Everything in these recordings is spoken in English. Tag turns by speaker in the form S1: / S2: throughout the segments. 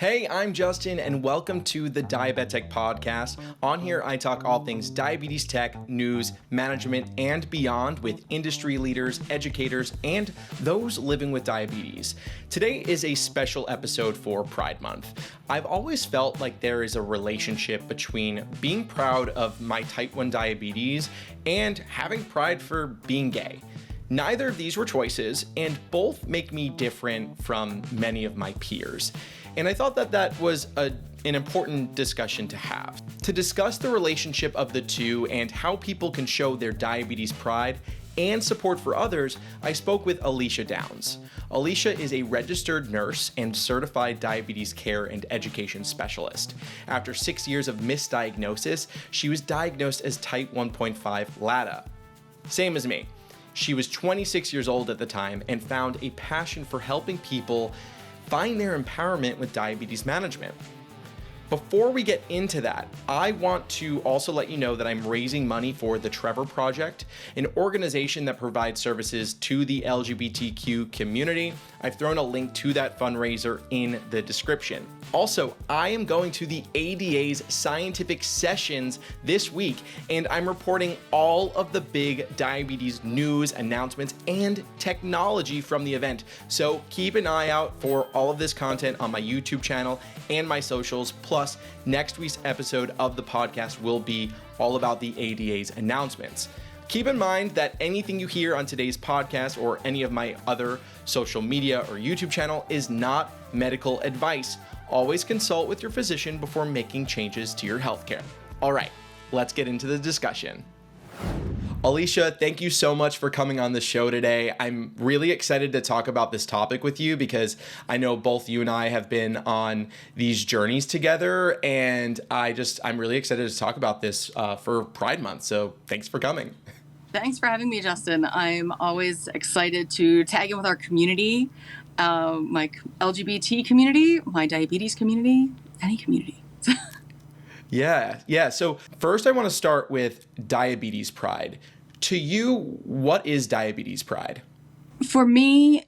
S1: Hey, I'm Justin, and welcome to the Diabetic Podcast. On here, I talk all things diabetes tech, news, management, and beyond with industry leaders, educators, and those living with diabetes. Today is a special episode for Pride Month. I've always felt like there is a relationship between being proud of my type 1 diabetes and having pride for being gay. Neither of these were choices, and both make me different from many of my peers. And I thought that was an important discussion to have. To discuss the relationship of the two and how people can show their diabetes pride and support for others, I spoke with Alicia Downs. Alicia is a registered nurse and certified diabetes care and education specialist. After 6 years of misdiagnosis, she was diagnosed as type 1.5 LADA. Same as me. She was 26 years old at the time and found a passion for helping people find their empowerment with diabetes management. Before we get into that, I want to also let you know that I'm raising money for the Trevor Project, an organization that provides services to the LGBTQ community. I've thrown a link to that fundraiser in the description. Also, I am going to the ADA's scientific sessions this week, and I'm reporting all of the big diabetes news, announcements, and technology from the event. So keep an eye out for all of this content on my YouTube channel and my socials. Plus, next week's episode of the podcast will be all about the ADA's announcements. Keep in mind that anything you hear on today's podcast or any of my other social media or YouTube channel is not medical advice. Always consult with your physician before making changes to your healthcare. All right, let's get into the discussion. Alicia, thank you so much for coming on the show today. I'm really excited to talk about this topic with you because I know both you and I have been on these journeys together, and I'm really excited to talk about this for Pride Month. So thanks for coming.
S2: Thanks for having me, Justin. I'm always excited to tag in with our community, my LGBT community, my diabetes community, any community.
S1: Yeah. So first I want to start with diabetes pride. To you, what is diabetes pride?
S2: For me,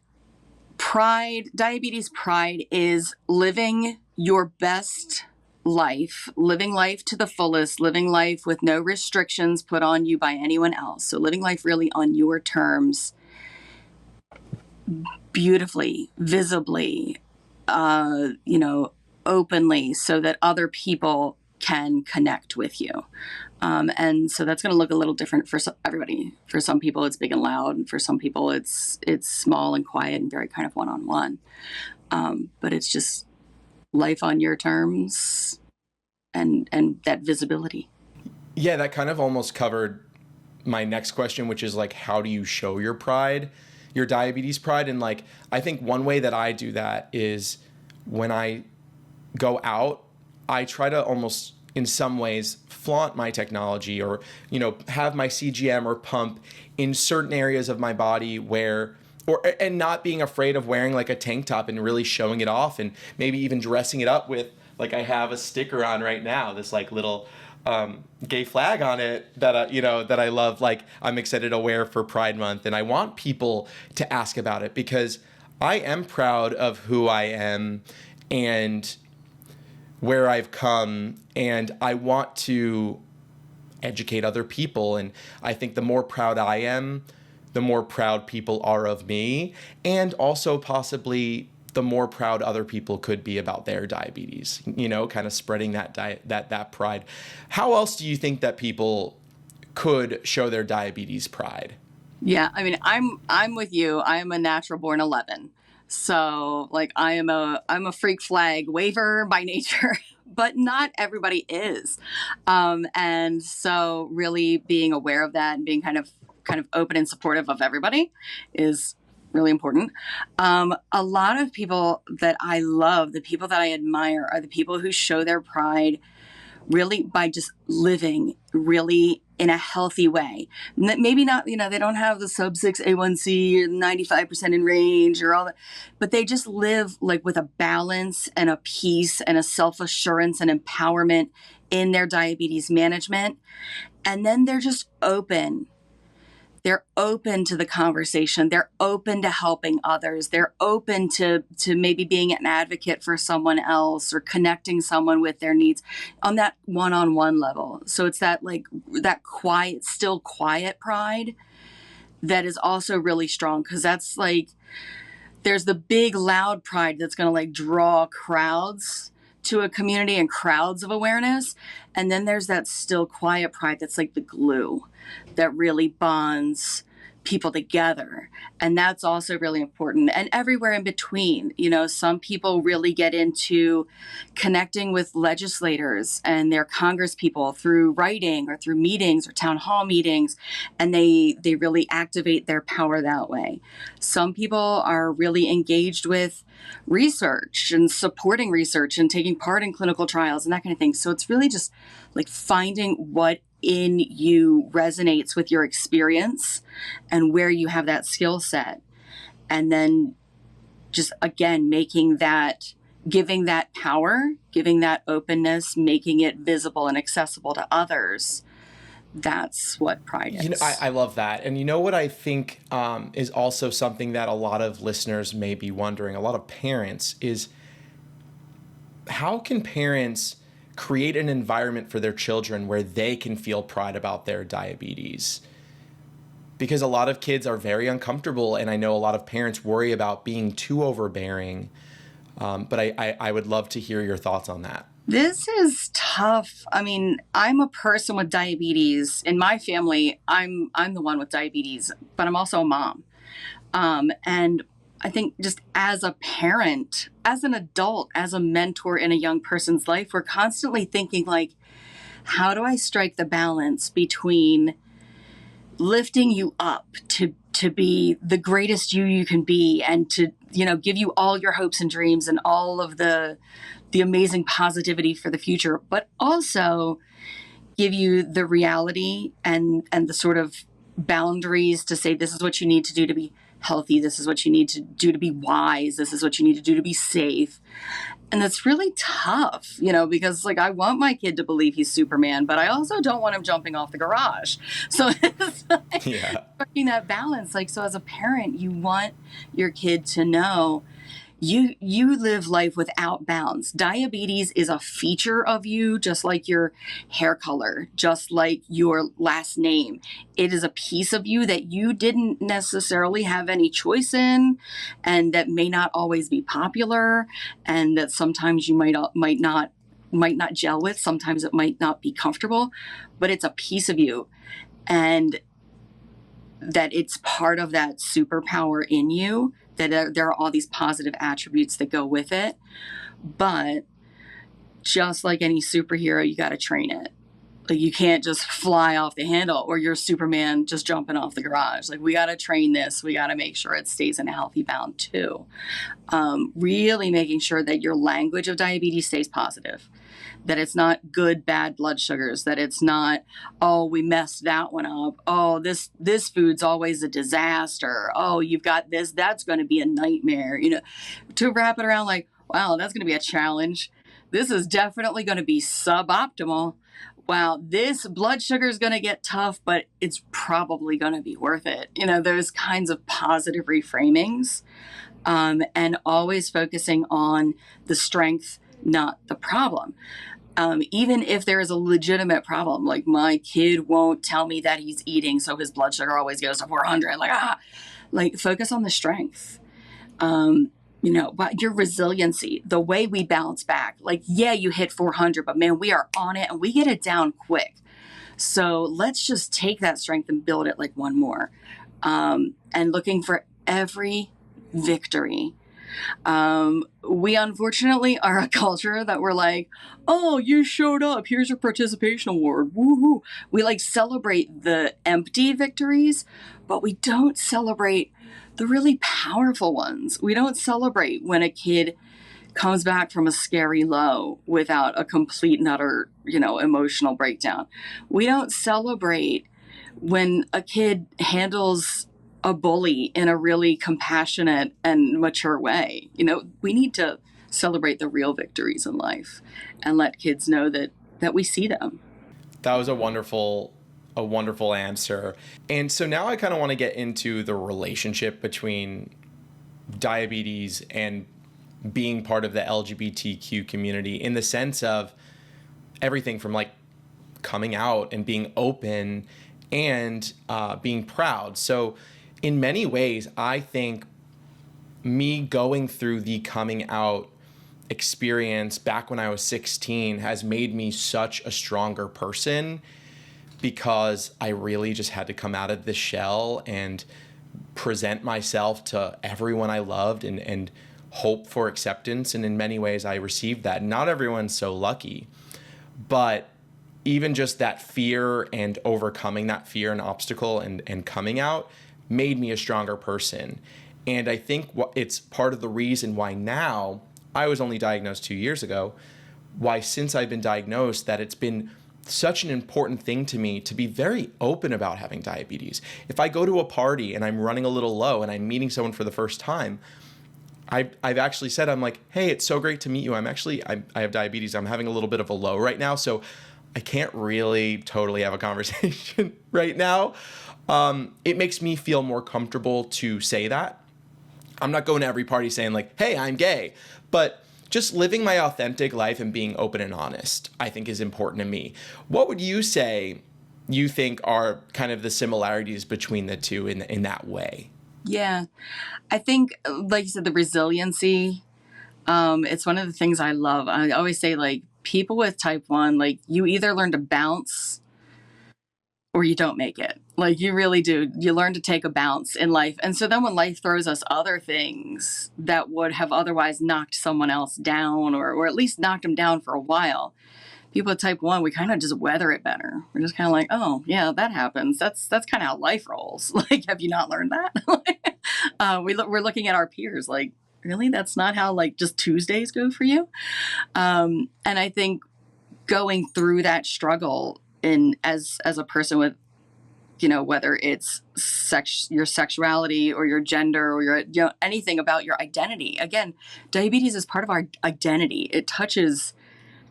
S2: diabetes pride is living your best life, living life to the fullest, living life with no restrictions put on you by anyone else. So living life really on your terms, beautifully, visibly, openly, so that other people can connect with you. And so that's going to look a little different for everybody. For some people, it's big and loud. And for some people, it's small and quiet and very kind of one-on-one. But it's just life on your terms and that visibility.
S1: Yeah, that kind of almost covered my next question, which is like, how do you show your pride, your diabetes pride? And like, I think one way that I do that is when I go out, I try to almost in some ways flaunt my technology or, have my CGM or pump in certain areas of my body and not being afraid of wearing like a tank top and really showing it off, and maybe even dressing it up with, like I have a sticker on right now, this like little gay flag on it that I love, like I'm excited to wear for Pride Month. And I want people to ask about it because I am proud of who I am and where I've come, and I want to educate other people. And I think the more proud I am, the more proud people are of me, and also possibly the more proud other people could be about their diabetes, kind of spreading that pride. How else do you think that people could show their diabetes pride?
S2: Yeah, I mean, I'm with you. I am a natural born 11. So like I'm a freak flag waver by nature, but not everybody is. And so really being aware of that and being kind of open and supportive of everybody is really important. A lot of people that I love, the people that I admire, are the people who show their pride really by just living really in a healthy way. Maybe not, they don't have the sub-6 A1C, 95% in range or all that, but they just live like with a balance and a peace and a self-assurance and empowerment in their diabetes management. And then they're just open they're open to the conversation. They're open to helping others. They're open to maybe being an advocate for someone else or connecting someone with their needs on that one-on-one level. So it's that like that quiet, still quiet pride that is also really strong, because that's like, there's the big loud pride that's going to like draw crowds to a community and crowds of awareness. And then there's that still quiet pride that's like the glue that really bonds people together. And that's also really important. And everywhere in between, you know, some people really get into connecting with legislators and their Congress people through writing or through meetings or town hall meetings, and they really activate their power that way. Some people are really engaged with research and supporting research and taking part in clinical trials and that kind of thing. So it's really just like finding what in you resonates with your experience and where you have that skill set. And then just, again, making that, giving that power, giving that openness, making it visible and accessible to others. That's what pride is.
S1: You know, I love that. And you know what I think is also something that a lot of listeners may be wondering, a lot of parents, is how can parents create an environment for their children where they can feel pride about their diabetes? Because a lot of kids are very uncomfortable, and I know a lot of parents worry about being too overbearing. But I would love to hear your thoughts on that.
S2: This is tough. I mean, I'm a person with diabetes. In my family, I'm the one with diabetes, but I'm also a mom. And I think just as a parent, as an adult, as a mentor in a young person's life, we're constantly thinking like, how do I strike the balance between lifting you up to be the greatest you can be, and to, you know, give you all your hopes and dreams and all of the amazing positivity for the future, but also give you the reality and the sort of boundaries to say, this is what you need to do to be healthy. This is what you need to do to be wise. This is what you need to do to be safe. And that's really tough, you know, because like I want my kid to believe he's Superman, but I also don't want him jumping off the garage. So it's like finding that balance. Like, so as a parent, you want your kid to know you live life without bounds. Diabetes is a feature of you, just like your hair color, just like your last name. It is a piece of you that you didn't necessarily have any choice in, and that may not always be popular, and that sometimes you might not gel with. Sometimes it might not be comfortable, but it's a piece of you, and that it's part of that superpower in you, that there are all these positive attributes that go with it. But just like any superhero, you got to train it. Like, you can't just fly off the handle, or you're Superman just jumping off the garage. Like, we got to train this. We got to make sure it stays in a healthy bound too. Really making sure that your language of diabetes stays positive, that it's not good, bad blood sugars, that it's not, oh, we messed that one up. Oh, this food's always a disaster. Oh, you've got this, that's going to be a nightmare. You know, to wrap it around like, wow, that's going to be a challenge. This is definitely going to be suboptimal. Wow, this blood sugar is going to get tough, but it's probably going to be worth it. You know, those kinds of positive reframings, and always focusing on the strength, not the problem. Even if there is a legitimate problem, like my kid won't tell me that he's eating, so his blood sugar always goes to 400. Like focus on the strength. You know, but your resiliency, the way we bounce back. Like, yeah, you hit 400, but man, we are on it and we get it down quick. So let's just take that strength and build it like one more. And looking for every victory. We unfortunately are a culture that we're like, oh, you showed up, here's your participation award, woohoo. We like celebrate the empty victories, but we don't celebrate the really powerful ones. We don't celebrate when a kid comes back from a scary low without a complete and utter, you know, emotional breakdown. We don't celebrate when a kid handles a bully in a really compassionate and mature way. You know, we need to celebrate the real victories in life and let kids know that we see them.
S1: That was a wonderful a wonderful answer. And so now I kind of want to get into the relationship between diabetes and being part of the LGBTQ community, in the sense of everything from like coming out and being open and being proud. So in many ways, I think me going through the coming out experience back when I was 16 has made me such a stronger person, because I really just had to come out of the shell and present myself to everyone I loved and hope for acceptance. And in many ways, I received that. Not everyone's so lucky, but even just that fear and overcoming that fear and obstacle and coming out made me a stronger person. And I think it's part of the reason why now, I was only diagnosed 2 years ago, why since I've been diagnosed, that it's been such an important thing to me to be very open about having diabetes. If I go to a party and I'm running a little low and I'm meeting someone for the first time, I've actually said, I'm like, hey, it's so great to meet you. I have diabetes. I'm having a little bit of a low right now, so I can't really totally have a conversation right now. It makes me feel more comfortable to say that. I'm not going to every party saying like, hey, I'm gay, but just living my authentic life and being open and honest, I think, is important to me. What would you say you think are kind of the similarities between the two in that way?
S2: Yeah. I think, like you said, the resiliency, it's one of the things I love. I always say, like, people with type 1, like, you either learn to bounce or you don't make it. Like, you really do. You learn to take a bounce in life. And so then when life throws us other things that would have otherwise knocked someone else down, or at least knocked them down for a while, people with type 1, we kind of just weather it better. We're just kind of like, oh, yeah, that happens. That's kind of how life rolls. Like, have you not learned that? We're looking at our peers like, really? That's not how, like, just Tuesdays go for you? And I think going through that struggle as a person with, whether it's your sexuality or your gender or your, anything about your identity. Again, diabetes is part of our identity. It touches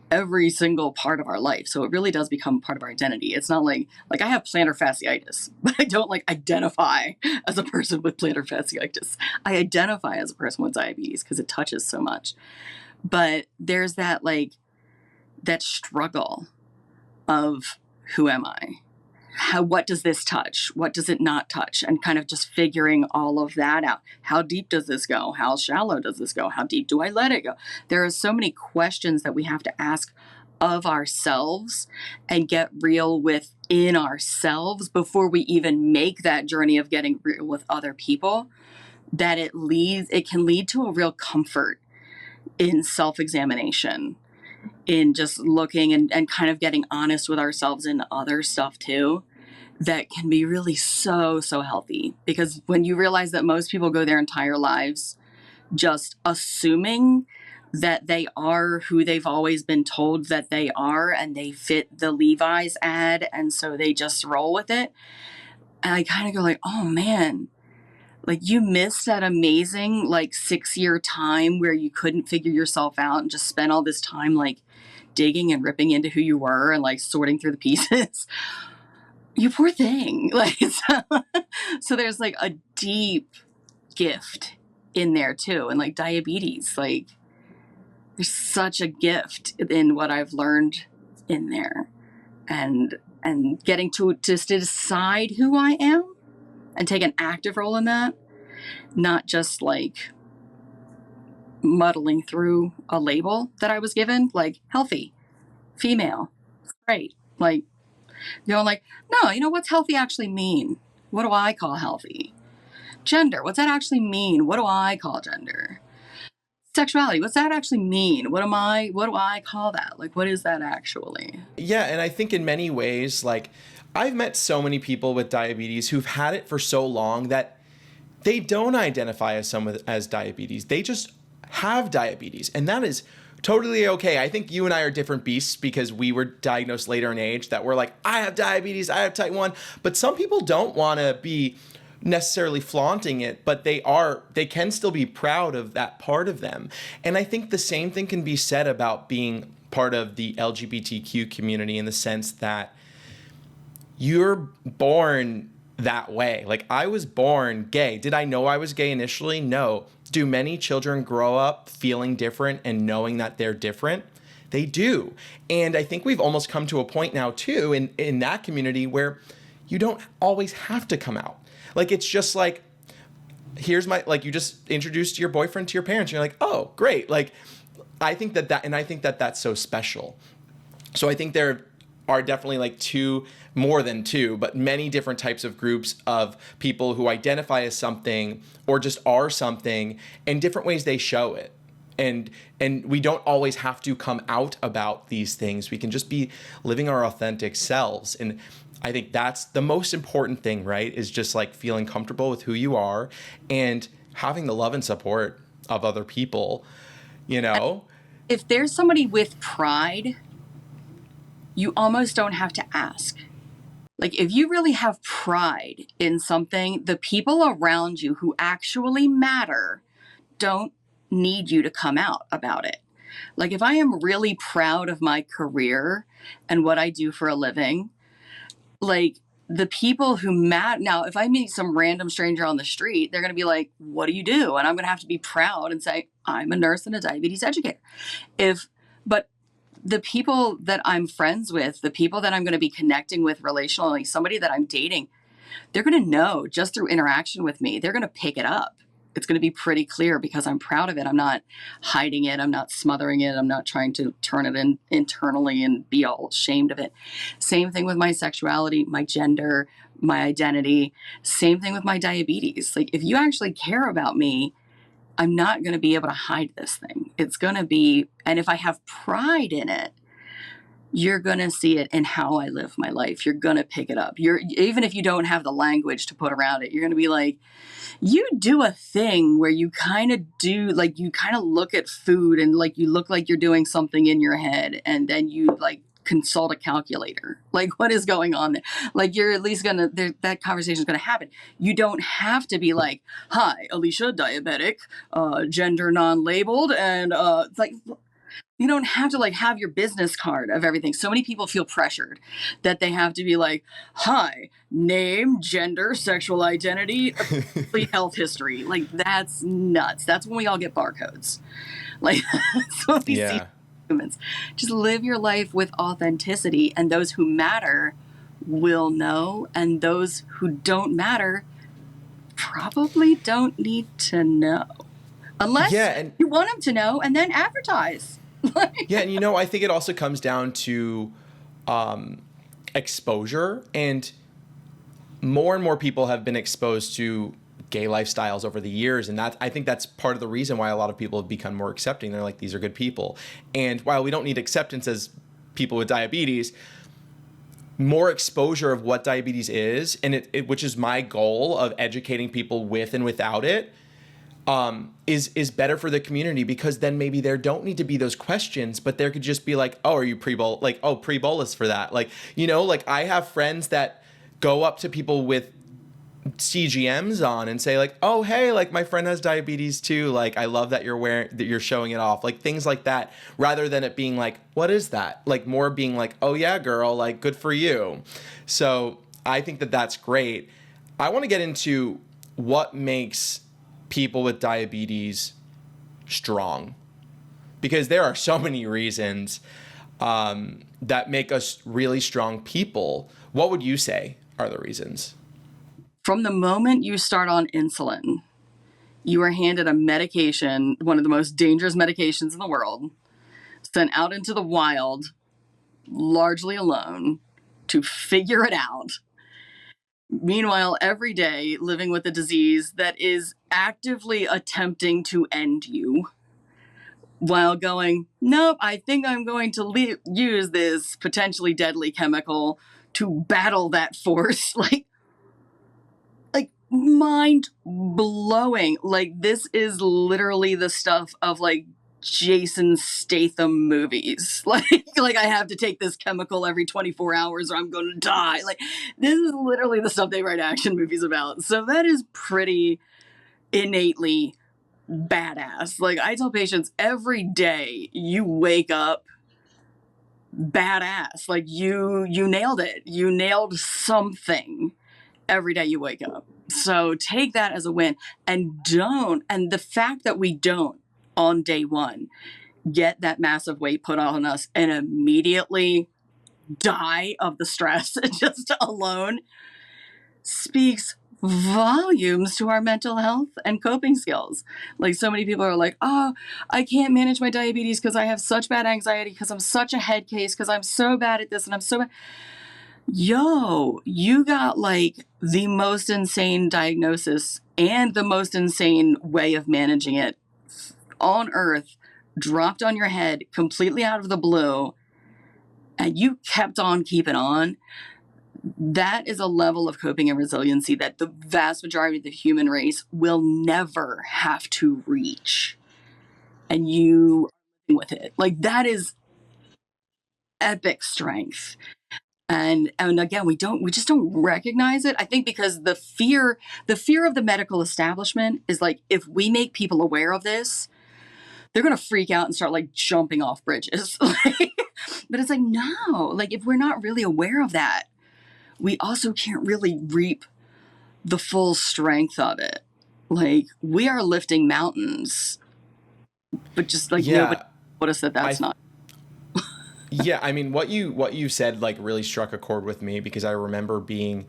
S2: every single part of our life. So it really does become part of our identity. It's not like I have plantar fasciitis, but I don't like identify as a person with plantar fasciitis. I identify as a person with diabetes because it touches so much. But there's that struggle of, who am I? What does this touch? What does it not touch? And kind of just figuring all of that out. How deep does this go? How shallow does this go? How deep do I let it go? There are so many questions that we have to ask of ourselves and get real within ourselves before we even make that journey of getting real with other people, that it can lead to a real comfort in self-examination, in just looking and kind of getting honest with ourselves and other stuff too, that can be really so, so healthy. Because when you realize that most people go their entire lives just assuming that they are who they've always been told that they are, and they fit the Levi's ad, and so they just roll with it. And I kind of go like, oh man, like, you missed that amazing 6-year time where you couldn't figure yourself out and just spent all this time digging and ripping into who you were and sorting through the pieces. You poor thing. So there's a deep gift in there too. And diabetes, there's such a gift in what I've learned in there, and getting to decide who I am and take an active role in that, not just muddling through a label that I was given, healthy, female, straight, no, what's healthy actually mean? What do I call healthy? Gender, what's that actually mean? What do I call gender? Sexuality, what's that actually mean? What do I call that? What is that actually?
S1: Yeah, and I think in many ways, I've met so many people with diabetes who've had it for so long that they don't identify as diabetes. They just have diabetes, and that is totally okay. I think you and I are different beasts because we were diagnosed later in age, that we're like, I have diabetes, I have type 1, but some people don't want to be necessarily flaunting it, but they can still be proud of that part of them. And I think the same thing can be said about being part of the LGBTQ community, in the sense that you're born that way. Like, I was born gay. Did I know I was gay initially? No. Do many children grow up feeling different and knowing that they're different? They do. And I think we've almost come to a point now too in that community where you don't always have to come out. Like, it's just like, here's my, like, you just introduced your boyfriend to your parents. You're like, oh, great. Like, I think that that's so special. So I think there are definitely like more than two, but many different types of groups of people who identify as something or just are something, and different ways they show it. And we don't always have to come out about these things. We can just be living our authentic selves. And I think that's the most important thing, right? Is just like feeling comfortable with who you are and having the love and support of other people, you know?
S2: If there's somebody with pride, you almost don't have to ask. Like, if you really have pride in something, the people around you who actually matter don't need you to come out about it. Like, if I am really proud of my career and what I do for a living, like, the people who matter. Now, if I meet some random stranger on the street, they're going to be like, what do you do? And I'm going to have to be proud and say, I'm a nurse and a diabetes educator. But the people that I'm friends with, the people that I'm going to be connecting with relationally, somebody that I'm dating, they're going to know just through interaction with me. They're going to pick it up. It's going to be pretty clear because I'm proud of it. I'm not hiding it. I'm not smothering it. I'm not trying to turn it in internally and be all ashamed of it. Same thing with my sexuality, my gender, my identity. Same thing with my diabetes. Like, if you actually care about me, I'm not going to be able to hide this thing. It's going to be, and if I have pride in it, you're going to see it in how I live my life. You're going to pick it up. Even if you don't have the language to put around it, you're going to be like, you do a thing where you kind of look at food and like you look like you're doing something in your head, and then you like consult a calculator. Like, what is going on there? Like, you're at least that conversation is gonna happen. You don't have to be like, hi, Alicia, diabetic, gender non-labeled, and like, you don't have to like have your business card of everything. So many people feel pressured that they have to be like, hi, name, gender, sexual identity, complete health history. Like, that's nuts. That's when we all get barcodes. Like, that's what we see humans. Just live your life with authenticity, and those who matter will know, and those who don't matter probably don't need to know. Unless you want them to know, and then advertise.
S1: Yeah, and I think it also comes down to exposure, and more people have been exposed to gay lifestyles over the years, and I think that's part of the reason why a lot of people have become more accepting. They're like, these are good people. And while we don't need acceptance as people with diabetes, more exposure of what diabetes is, and which is my goal of educating people with and without it, is better for the community, because then maybe there don't need to be those questions, but there could just be like, oh, are you pre-bolus? Like, oh, pre-bolus for that. Like, like I have friends that go up to people with CGMs on and say like, oh, hey, like my friend has diabetes too. Like, I love that you're showing it off, like things like that, rather than it being like, what is that? Like, more being like, oh yeah, girl, like good for you. So I think that that's great. I want to get into what makes people with diabetes strong, because there are so many reasons that make us really strong people. What would you say are the reasons?
S2: From the moment you start on insulin, you are handed a medication, one of the most dangerous medications in the world, sent out into the wild, largely alone, to figure it out. Meanwhile, every day living with a disease that is actively attempting to end you, while going, nope, I think I'm going to use this potentially deadly chemical to battle that force. Like mind blowing. Like, this is literally the stuff of like Jason Statham movies. Like I have to take this chemical every 24 hours or I'm going to die. Like, this is literally the stuff they write action movies about. So that is pretty innately badass. Like, I tell patients every day, you wake up badass. Like you nailed it. You nailed something every day you wake up. So take that as a win, and the fact that we don't on day one get that massive weight put on us and immediately die of the stress just alone speaks volumes to our mental health and coping skills. Like, so many people are like, oh, I can't manage my diabetes because I have such bad anxiety, because I'm such a head case, because I'm so bad at this and I'm so bad. Yo, you got like the most insane diagnosis and the most insane way of managing it on earth dropped on your head completely out of the blue, and you kept on keeping on. That is a level of coping and resiliency that the vast majority of the human race will never have to reach. And you are living with it. Like, that is epic strength. And again, we just don't recognize it. I think because the fear of the medical establishment is like, if we make people aware of this, they're going to freak out and start like jumping off bridges. But it's like, no, like if we're not really aware of that, we also can't really reap the full strength of it. Like, we are lifting mountains, but just like nobody noticed that that's not.
S1: Yeah, I mean, what you said like really struck a chord with me, because I remember being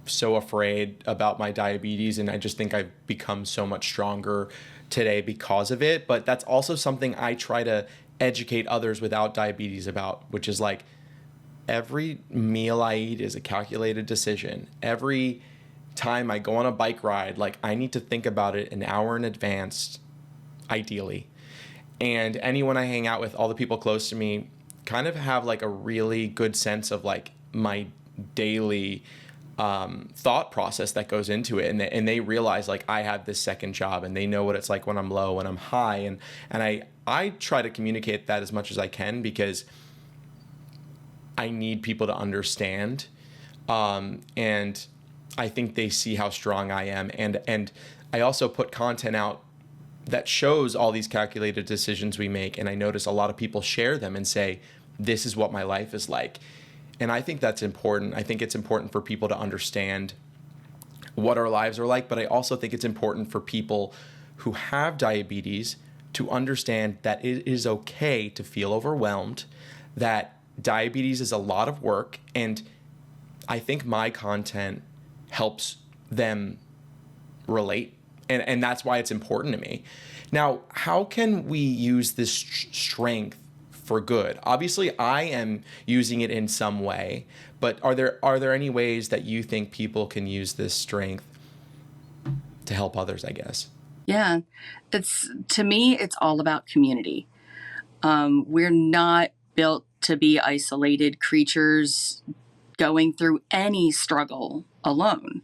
S1: so afraid about my diabetes, and I just think I've become so much stronger today because of it. But that's also something I try to educate others without diabetes about, which is like, every meal I eat is a calculated decision. Every time I go on a bike ride, like, I need to think about it an hour in advance, ideally. And anyone I hang out with, all the people close to me, kind of have like a really good sense of like my daily thought process that goes into it, and they realize like I have this second job, and they know what it's like when I'm low, when I'm high, and I try to communicate that as much as I can, because I need people to understand, and I think they see how strong I am, and I also put content out that shows all these calculated decisions we make, and I notice a lot of people share them and say, this is what my life is like. And I think that's important. I think it's important for people to understand what our lives are like, but I also think it's important for people who have diabetes to understand that it is okay to feel overwhelmed, that diabetes is a lot of work, and I think my content helps them relate. And that's why it's important to me. Now, how can we use this strength for good? Obviously, I am using it in some way, but are there any ways that you think people can use this strength to help others, I guess?
S2: Yeah, to me, it's all about community. We're not built to be isolated creatures going through any struggle alone.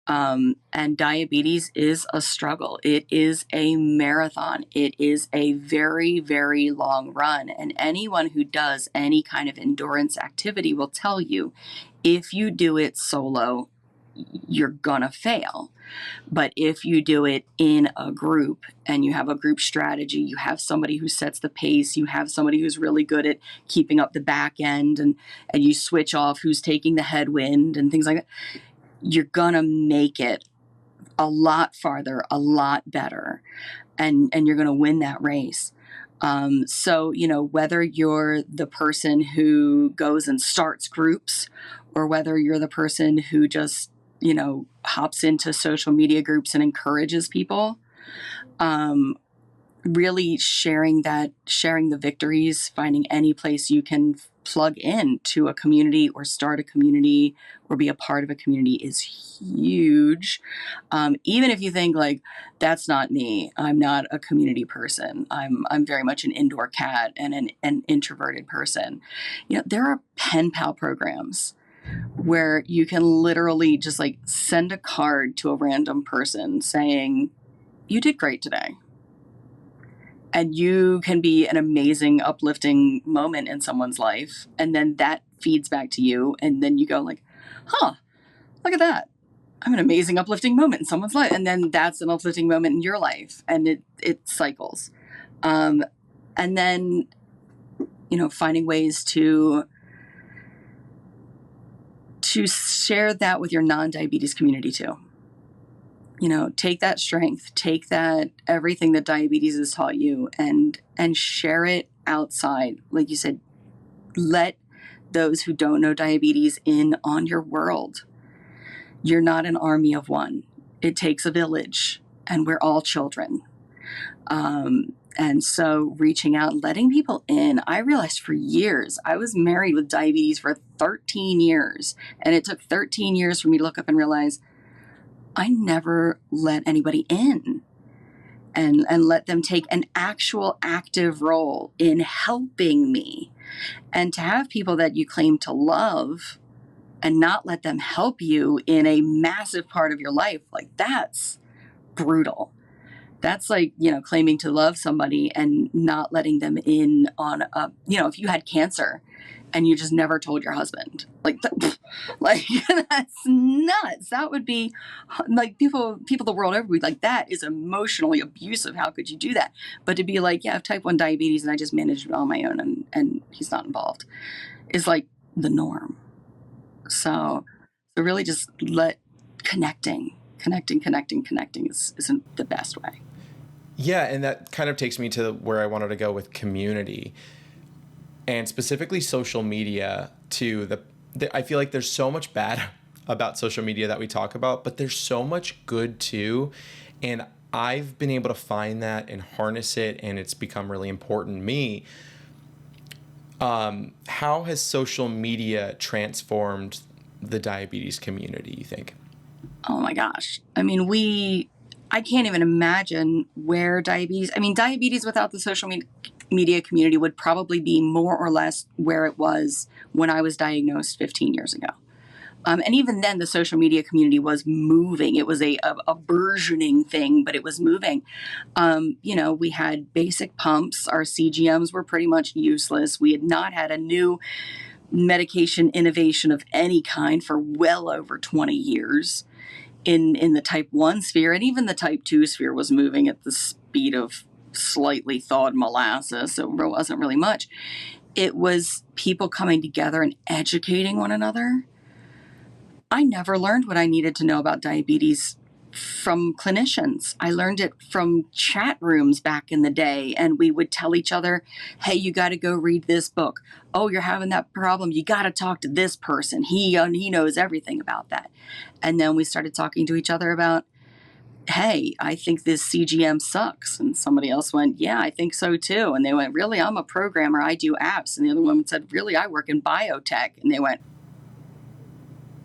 S2: And diabetes is a struggle. It is a marathon. It is a very, very long run. And anyone who does any kind of endurance activity will tell you, if you do it solo, you're gonna fail. But if you do it in a group and you have a group strategy, you have somebody who sets the pace, you have somebody who's really good at keeping up the back end, and you switch off who's taking the headwind and things like that, you're gonna make it a lot farther, a lot better, and you're gonna win that race. So, whether you're the person who goes and starts groups, or whether you're the person who just, hops into social media groups and encourages people, really sharing the victories, finding any place you can plug in to a community or start a community or be a part of a community is huge. Even if you think like, that's not me, I'm not a community person, I'm very much an indoor cat and an introverted person. There are pen pal programs where you can literally just like send a card to a random person saying, you did great today. And you can be an amazing, uplifting moment in someone's life. And then that feeds back to you. And then you go like, huh, look at that. I'm an amazing, uplifting moment in someone's life. And then that's an uplifting moment in your life. And it cycles. And then, finding ways to share that with your non-diabetes community too. Take that strength, take that everything that diabetes has taught you, and share it outside. Like you said, let those who don't know diabetes in on your world. You're not an army of one. It takes a village, and we're all children. And so reaching out and letting people in. I realized for years, I was married with diabetes for 13 years, and it took 13 years for me to look up and realize I never let anybody in and let them take an actual active role in helping me. And to have people that you claim to love and not let them help you in a massive part of your life, like that's brutal. That's like, claiming to love somebody and not letting them in on if you had cancer and you just never told your husband, like that's nuts. That would be like people the world over would be like, that is emotionally abusive. How could you do that? But to be like, yeah, I have type 1 diabetes and I just managed it on my own and he's not involved is like the norm. So really just connecting is the best way.
S1: Yeah, and that kind of takes me to where I wanted to go with community, and specifically social media too. I feel like there's so much bad about social media that we talk about, but there's so much good too. And I've been able to find that and harness it, and it's become really important to me. How has social media transformed the diabetes community, you think?
S2: Oh my gosh. I mean, I can't even imagine where diabetes without the social media community would probably be more or less where it was when I was diagnosed 15 years ago. And even then, the social media community was moving. It was a burgeoning thing, but it was moving. We had basic pumps. Our CGMs were pretty much useless. We had not had a new medication innovation of any kind for well over 20 years in the type 1 sphere. And even the type 2 sphere was moving at the speed of slightly thawed molasses. So it wasn't really much. It was people coming together and educating one another. I never learned what I needed to know about diabetes from clinicians. I learned it from chat rooms back in the day, and we would tell each other, hey, you got to go read this book. Oh, you're having that problem. You got to talk to this person. He knows everything about that. And then we started talking to each other about, hey, I think this CGM sucks. And somebody else went, yeah, I think so too. And they went, really? I'm a programmer. I do apps. And the other one said, really? I work in biotech. And they went,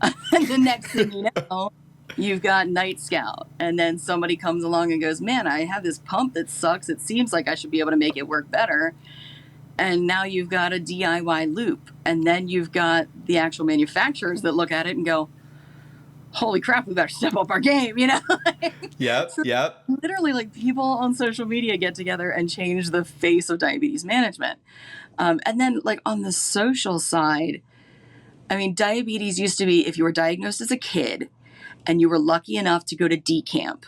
S2: and the next thing you know, you've got Night Scout. And then somebody comes along and goes, man, I have this pump that sucks. It seems like I should be able to make it work better. And now you've got a DIY loop. And then you've got the actual manufacturers that look at it and go, holy crap, we better step up our game,
S1: Yep.
S2: Literally, like, people on social media get together and change the face of diabetes management. And then, like, on the social side, I mean, diabetes used to be, if you were diagnosed as a kid and you were lucky enough to go to D camp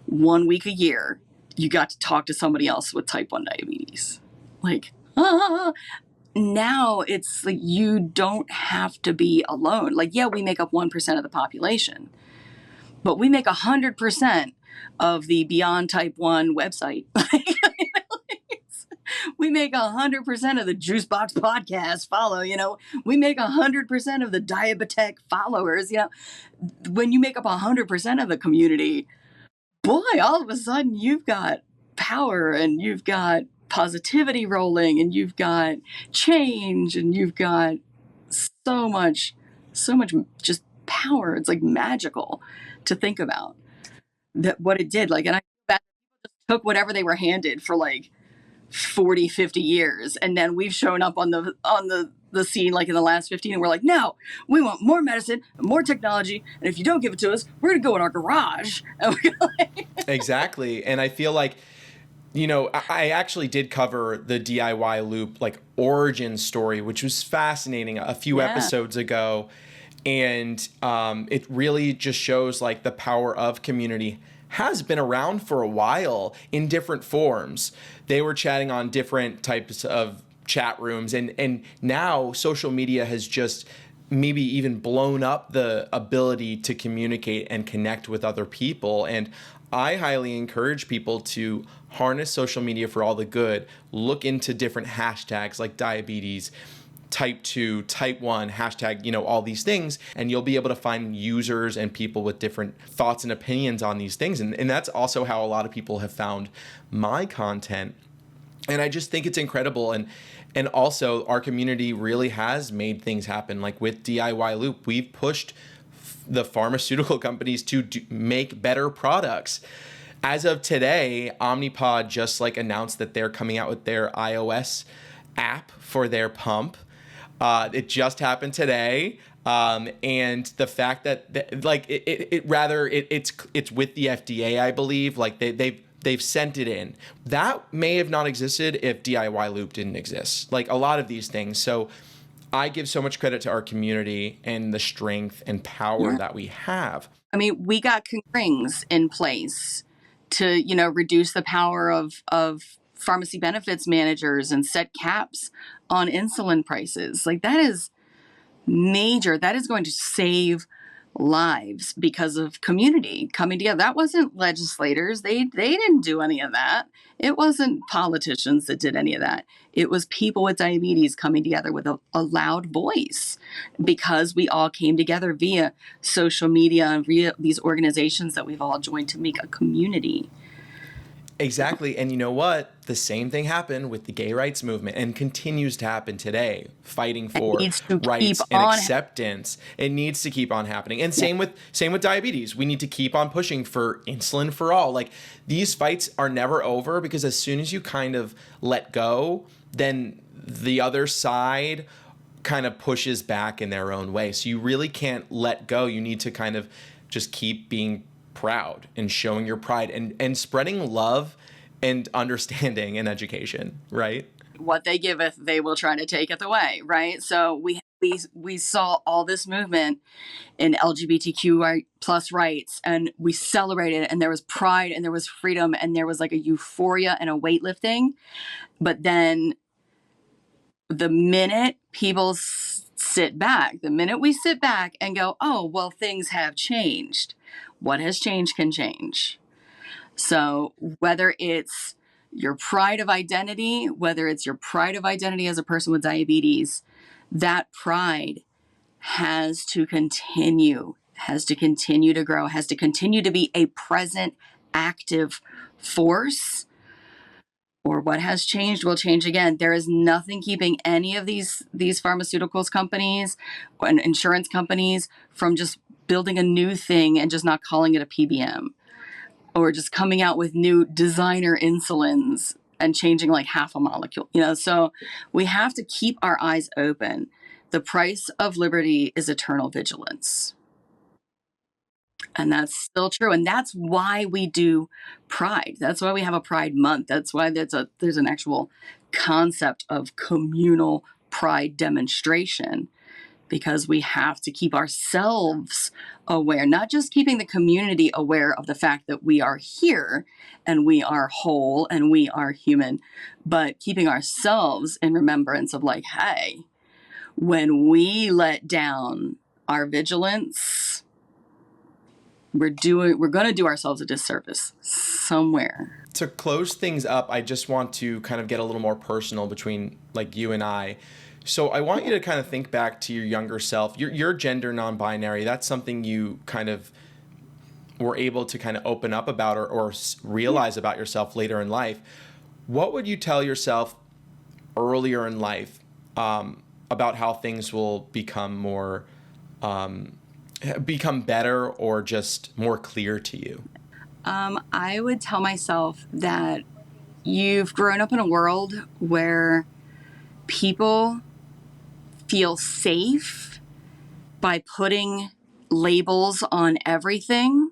S2: 1 week a year, you got to talk to somebody else with type 1 diabetes. Like, now it's like you don't have to be alone. Like, yeah, we make up 1% of the population, but we make 100% of the Beyond Type 1 website. We make 100% of the Juicebox podcast follow, we make 100% of the Diabetic followers, when you make up 100% of the community, boy, all of a sudden you've got power and you've got positivity rolling and you've got change and you've got so much just power. It's like magical to think about that, what it did. Like, and I just took whatever they were handed for like 40, 50 years. And then we've shown up on the scene like in the last 15 and we're like, no, we want more medicine, more technology. And if you don't give it to us, we're going to go in our garage.
S1: Exactly. And I feel like, I actually did cover the DIY loop, like origin story, which was fascinating a few episodes ago. And it really just shows like the power of community has been around for a while in different forms. They were chatting on different types of chat rooms, and now social media has just maybe even blown up the ability to communicate and connect with other people. And I highly encourage people to harness social media for all the good. Look into different hashtags like diabetes, type 2, type 1, hashtag, all these things, and you'll be able to find users and people with different thoughts and opinions on these things. And that's also how a lot of people have found my content. And I just think it's incredible. And also our community really has made things happen. Like with DIY Loop, we've pushed the pharmaceutical companies to make better products. As of today, Omnipod just announced that they're coming out with their iOS app for their pump. It just happened today. And the fact that it's with the FDA, I believe, they've sent it in. That may have not existed if DIY Loop didn't exist. A lot of these things. So I give so much credit to our community and the strength and power that we have.
S2: I mean, we got rings in place to, reduce the power of pharmacy benefits managers and set caps on insulin prices. That is major. That is going to save lives because of community coming together. That wasn't legislators. They didn't do any of that. It wasn't politicians that did any of that. It was people with diabetes coming together with a loud voice, because we all came together via social media and via these organizations that we've all joined to make a community.
S1: Exactly. And you know what? The same thing happened with the gay rights movement and continues to happen today, fighting for rights and acceptance. It needs to keep on happening. And same with diabetes. We need to keep on pushing for insulin for all. These fights are never over, because as soon as you kind of let go, then the other side kind of pushes back in their own way. So you really can't let go. You need to kind of just keep being proud and showing your pride and spreading love and understanding and education, right?
S2: What they giveth, they will try to taketh away, right? So we saw all this movement in LGBTQ plus rights, and we celebrated it, and there was pride and there was freedom and there was a euphoria and a weightlifting. But then the minute people sit back, the minute we sit back and go, oh, well, things have changed. What has changed can change. So whether it's your pride of identity, whether it's your pride of identity as a person with diabetes, that pride has to continue to grow, has to continue to be a present, active force. Or what has changed will change again. There is nothing keeping any of these pharmaceuticals companies and insurance companies from just building a new thing and just not calling it a PBM, or just coming out with new designer insulins and changing half a molecule. So we have to keep our eyes open. The price of liberty is eternal vigilance. And that's still true. And that's why we do Pride. That's why we have a Pride Month. That's why there's an actual concept of communal pride demonstration, because we have to keep ourselves aware, not just keeping the community aware of the fact that we are here and we are whole and we are human, but keeping ourselves in remembrance of hey, when we let down our vigilance, we're going to do ourselves a disservice somewhere.
S1: To close things up, I just want to kind of get a little more personal between you and I. So I want you to kind of think back to your younger self. You're gender non-binary. That's something you kind of were able to kind of open up about or realize about yourself later in life. What would you tell yourself earlier in life about how things will become better or just more clear to you?
S2: I would tell myself that you've grown up in a world where people feel safe by putting labels on everything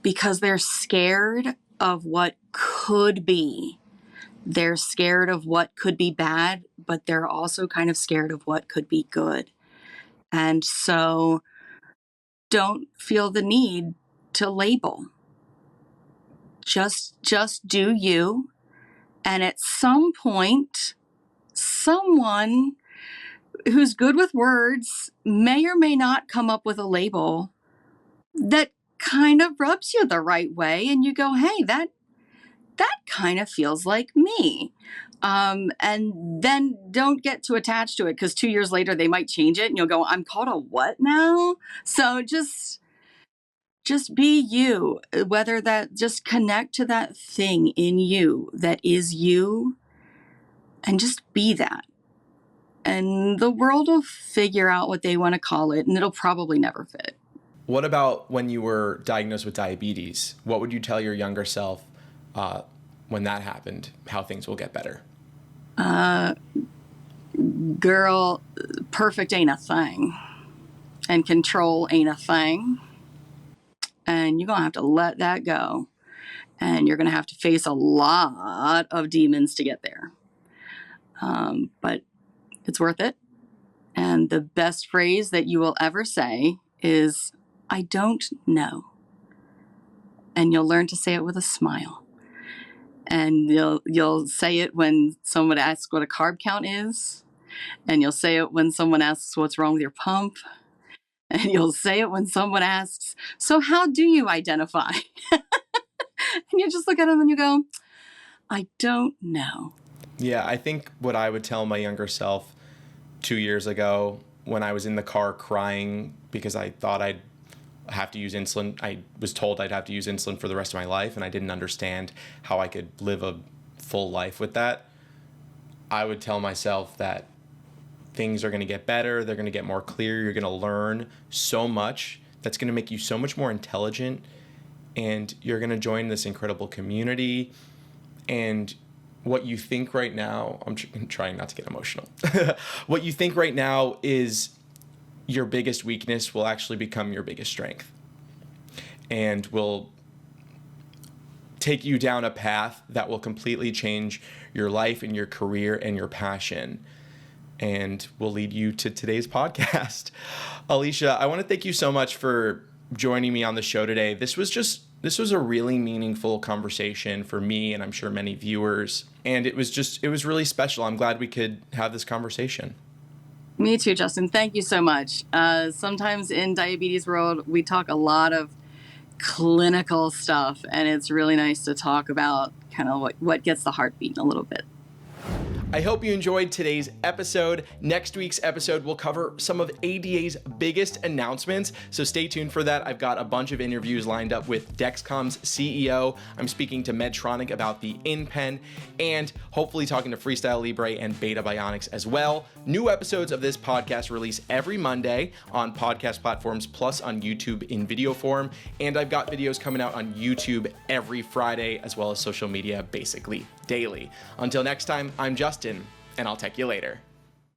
S2: because they're scared of what could be. They're scared of what could be bad, but they're also kind of scared of what could be good. And so don't feel the need to label. Just do you. And at some point, someone who's good with words may or may not come up with a label that kind of rubs you the right way. And you go, hey, that kind of feels like me. And then don't get too attached to it, because 2 years later they might change it and you'll go, I'm called a what now? So just be you, whether that, just connect to that thing in you that is you, and just be that. And the world will figure out what they want to call it, and it'll probably never fit.
S1: What about when you were diagnosed with diabetes? What would you tell your younger self when that happened, how things will get better?
S2: Girl, perfect ain't a thing, and control ain't a thing. And you're going to have to let that go. And you're going to have to face a lot of demons to get there. But it's worth it. And the best phrase that you will ever say is, I don't know. And you'll learn to say it with a smile. And you'll say it when someone asks what a carb count is. And you'll say it when someone asks what's wrong with your pump. And you'll say it when someone asks, so how do you identify? And you just look at them and you go, I don't know.
S1: Yeah, I think what I would tell my younger self 2 years ago, when I was in the car crying because I thought I'd have to use insulin. I was told I'd have to use insulin for the rest of my life, and I didn't understand how I could live a full life with that. I would tell myself that things are going to get better. They're going to get more clear. You're going to learn so much that's going to make you so much more intelligent, and you're going to join this incredible community. And what you think right now, I'm trying not to get emotional. What you think right now is your biggest weakness will actually become your biggest strength, and will take you down a path that will completely change your life and your career and your passion, and will lead you to today's podcast. Alicia, I want to thank you so much for joining me on the show today. This was a really meaningful conversation for me, and I'm sure many viewers. And it was really special. I'm glad we could have this conversation.
S2: Me too, Justin. Thank you so much. Sometimes in diabetes world, we talk a lot of clinical stuff, and it's really nice to talk about kind of what gets the heart beating a little bit.
S1: I hope you enjoyed today's episode. Next week's episode will cover some of ADA's biggest announcements, so stay tuned for that. I've got a bunch of interviews lined up with Dexcom's CEO. I'm speaking to Medtronic about the InPen, and hopefully talking to Freestyle Libre and Beta Bionics as well. New episodes of this podcast release every Monday on podcast platforms, plus on YouTube in video form, and I've got videos coming out on YouTube every Friday, as well as social media basically daily. Until next time, I'm Justin, and I'll tech you later.